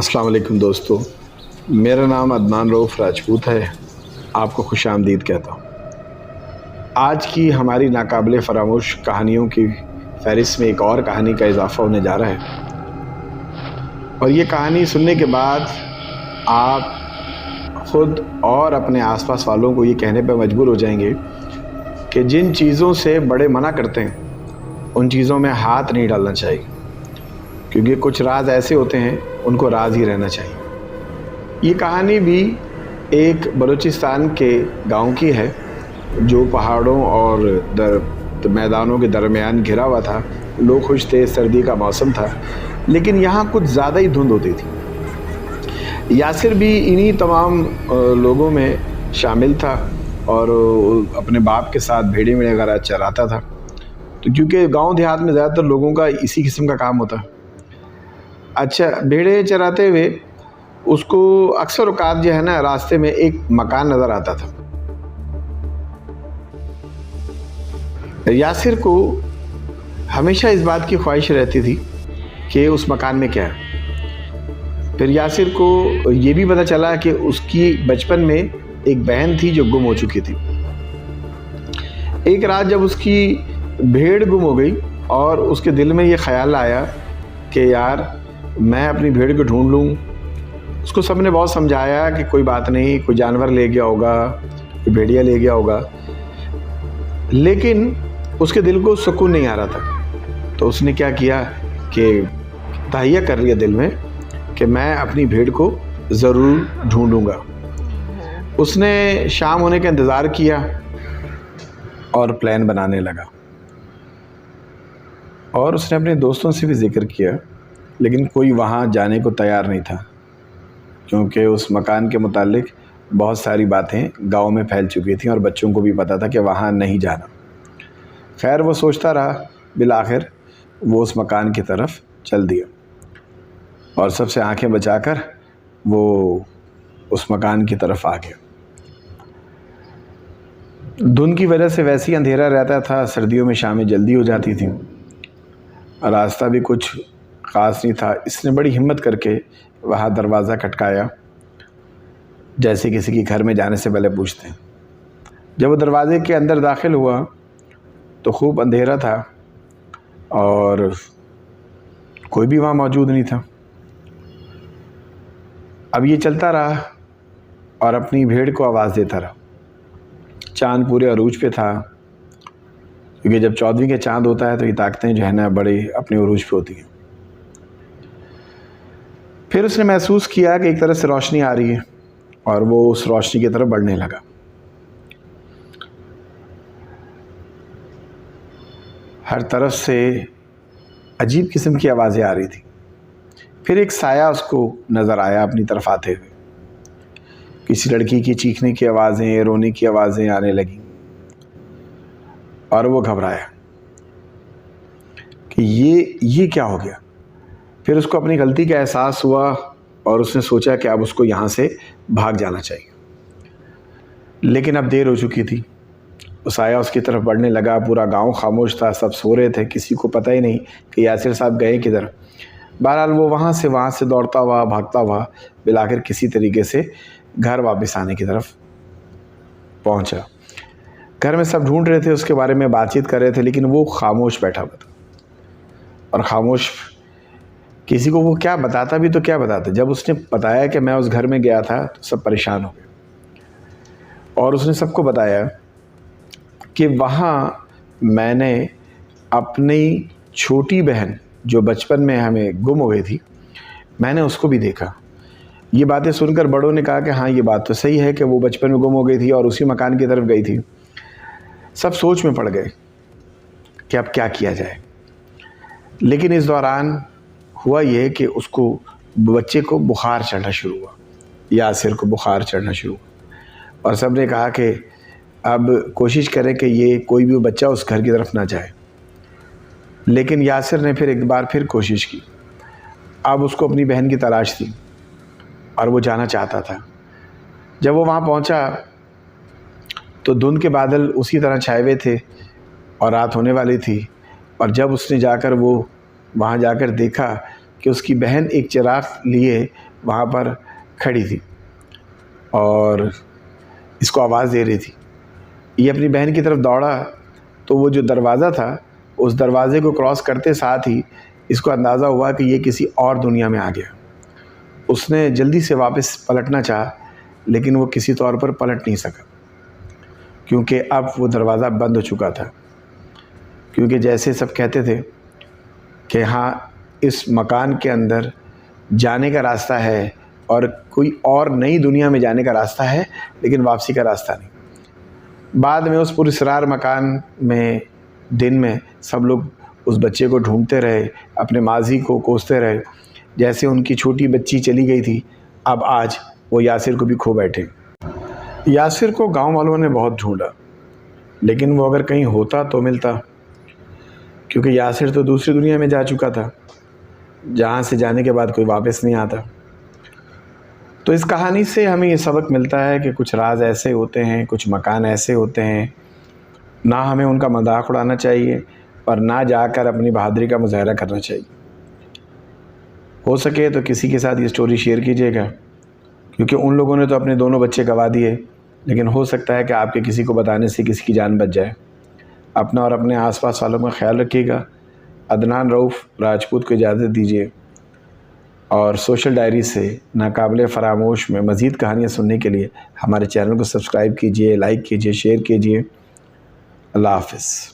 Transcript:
अस्सलाम वालेकुम दोस्तों, मेरा नाम अदनान रऊफ़ राजपूत है। आपको खुशामदीद कहता हूँ। आज की हमारी नाकाबिले फ़रामोश कहानियों की फ़हरिस्त में एक और कहानी का इजाफ़ा होने जा रहा है और ये कहानी सुनने के बाद आप ख़ुद और अपने आसपास वालों को ये कहने पर मजबूर हो जाएंगे कि जिन चीज़ों से बड़े मना करते हैं उन चीज़ों में हाथ नहीं डालना चाहिए, क्योंकि कुछ राज ऐसे होते हैं उनको राज ही रहना चाहिए। ये कहानी भी एक बलूचिस्तान के गांव की है जो पहाड़ों और मैदानों के दरमियान घिरा हुआ था। लोग खुश थे, सर्दी का मौसम था, लेकिन यहाँ कुछ ज़्यादा ही धुंध होती थी। यासिर भी इन्हीं तमाम लोगों में शामिल था और अपने बाप के साथ भेड़े वगैरह चराता था। तो क्योंकि गांव देहात में ज़्यादातर लोगों का इसी किस्म का काम होता है। अच्छा, भेड़े चराते हुए उसको अक्सर औकात जो है ना, रास्ते में एक मकान नज़र आता था। यासिर को हमेशा इस बात की ख्वाहिश रहती थी कि उस मकान में क्या है। फिर यासिर को ये भी पता चला कि उसकी बचपन में एक बहन थी जो गुम हो चुकी थी। एक रात जब उसकी भेड़ गुम हो गई और उसके दिल में ये ख्याल आया कि यार मैं अपनी भेड़ को ढूंढ लूँ। उसको सबने बहुत समझाया कि कोई बात नहीं, कोई जानवर ले गया होगा, कोई भेड़िया ले गया होगा, लेकिन उसके दिल को सुकून नहीं आ रहा था। तो उसने क्या किया कि तहैया कर लिया दिल में कि मैं अपनी भेड़ को ज़रूर ढूंढूंगा। उसने शाम होने का इंतज़ार किया और प्लान बनाने लगा और उसने अपने दोस्तों से भी जिक्र किया, लेकिन कोई वहाँ जाने को तैयार नहीं था, क्योंकि उस मकान के मुतालिक बहुत सारी बातें गांव में फैल चुकी थी और बच्चों को भी पता था कि वहाँ नहीं जाना। खैर वो सोचता रहा, बिलाखिर वो उस मकान की तरफ चल दिया और सबसे आंखें बचाकर वो उस मकान की तरफ आ गया। धुंध की वजह से वैसे ही अंधेरा रहता था, सर्दियों में शामें जल्दी हो जाती थी, रास्ता भी कुछ ख़ास नहीं था। इसने बड़ी हिम्मत करके वहाँ दरवाज़ा खटकाया, जैसे किसी के घर में जाने से पहले पूछते हैं। जब वो दरवाज़े के अंदर दाखिल हुआ तो खूब अंधेरा था और कोई भी वहाँ मौजूद नहीं था। अब ये चलता रहा और अपनी भेड़ को आवाज़ देता रहा। चाँद पूरे अरूज पे था, क्योंकि जब 14वीं के चाँद होता है तो ये ताकतें जो है ना बड़ी अपने अरूज पे होती हैं। फिर उसने महसूस किया कि एक तरफ से रोशनी आ रही है और वो उस रोशनी की तरफ बढ़ने लगा। हर तरफ से अजीब किस्म की आवाज़ें आ रही थी। फिर एक साया उसको नज़र आया अपनी तरफ आते हुए। किसी लड़की की चीखने की आवाज़ें, रोने की आवाज़ें आने लगीं और वो घबराया कि ये क्या हो गया। फिर उसको अपनी गलती का एहसास हुआ और उसने सोचा कि अब उसको यहाँ से भाग जाना चाहिए, लेकिन अब देर हो चुकी थी। उस आया उसकी तरफ बढ़ने लगा। पूरा गांव खामोश था, सब सो रहे थे, किसी को पता ही नहीं कि यासिर साहब गए किधर। बहरहाल वो वहाँ से दौड़ता हुआ, भागता हुआ बिलाखिर किसी तरीके से घर वापस आने की तरफ पहुँचा। घर में सब ढूंढ रहे थे, उसके बारे में बातचीत कर रहे थे, लेकिन वो खामोश बैठा हुआ था। और खामोश किसी को वो क्या बताता भी तो क्या बताता। जब उसने बताया कि मैं उस घर में गया था तो सब परेशान हो गए और उसने सबको बताया कि वहाँ मैंने अपनी छोटी बहन जो बचपन में हमें गुम हो गई थी, मैंने उसको भी देखा। ये बातें सुनकर बड़ों ने कहा कि हाँ, ये बात तो सही है कि वो बचपन में गुम हो गई थी और उसी मकान की तरफ गई थी। सब सोच में पड़ गए कि अब क्या किया जाए। लेकिन इस दौरान हुआ ये कि उसको, बच्चे को बुखार चढ़ना शुरू हुआ, यासिर को बुखार चढ़ना शुरू हुआ और सब ने कहा कि अब कोशिश करें कि ये कोई भी बच्चा उस घर की तरफ ना जाए। लेकिन यासिर ने फिर एक बार फिर कोशिश की। अब उसको अपनी बहन की तलाश थी और वो जाना चाहता था। जब वो वहाँ पहुँचा तो धुंध के बादल उसी तरह छाए हुए थे और रात होने वाली थी। और जब उसने जाकर वो वहाँ जाकर देखा कि उसकी बहन एक चिराग लिए वहाँ पर खड़ी थी और इसको आवाज़ दे रही थी। ये अपनी बहन की तरफ दौड़ा तो वो जो दरवाज़ा था, उस दरवाज़े को क्रॉस करते साथ ही इसको अंदाज़ा हुआ कि ये किसी और दुनिया में आ गया। उसने जल्दी से वापस पलटना चाहा, लेकिन वो किसी तौर पर पलट नहीं सका, क्योंकि अब वो दरवाज़ा बंद हो चुका था। क्योंकि जैसे सब कहते थे कि हाँ, इस मकान के अंदर जाने का रास्ता है और कोई और नई दुनिया में जाने का रास्ता है, लेकिन वापसी का रास्ता नहीं। बाद में उस पुरस्कार मकान में दिन में सब लोग उस बच्चे को ढूंढते रहे, अपने माजी को कोसते रहे। जैसे उनकी छोटी बच्ची चली गई थी, अब आज वो यासिर को भी खो बैठे। यासिर को गांव वालों ने बहुत ढूंढा, लेकिन वो अगर कहीं होता तो मिलता, क्योंकि यासिर तो दूसरी दुनिया में जा चुका था, जहाँ से जाने के बाद कोई वापस नहीं आता। तो इस कहानी से हमें ये सबक मिलता है कि कुछ राज ऐसे होते हैं, कुछ मकान ऐसे होते हैं, ना हमें उनका मजाक उड़ाना चाहिए और ना जाकर अपनी बहादुरी का मुजाहरा करना चाहिए। हो सके तो किसी के साथ ये स्टोरी शेयर कीजिएगा, क्योंकि उन लोगों ने तो अपने दोनों बच्चे गंवा दिए, लेकिन हो सकता है कि आपके किसी को बताने से किसी की जान बच जाए। अपना और अपने आसपास वालों का ख्याल रखिएगा। अदनान रऊफ़ राजपूत को इजाज़त दीजिए और सोशल डायरी से नाकाबिले फ़रामोश में मज़ीद कहानियाँ सुनने के लिए हमारे चैनल को सब्सक्राइब कीजिए, लाइक कीजिए, शेयर कीजिए। अल्लाह हाफ़िज़।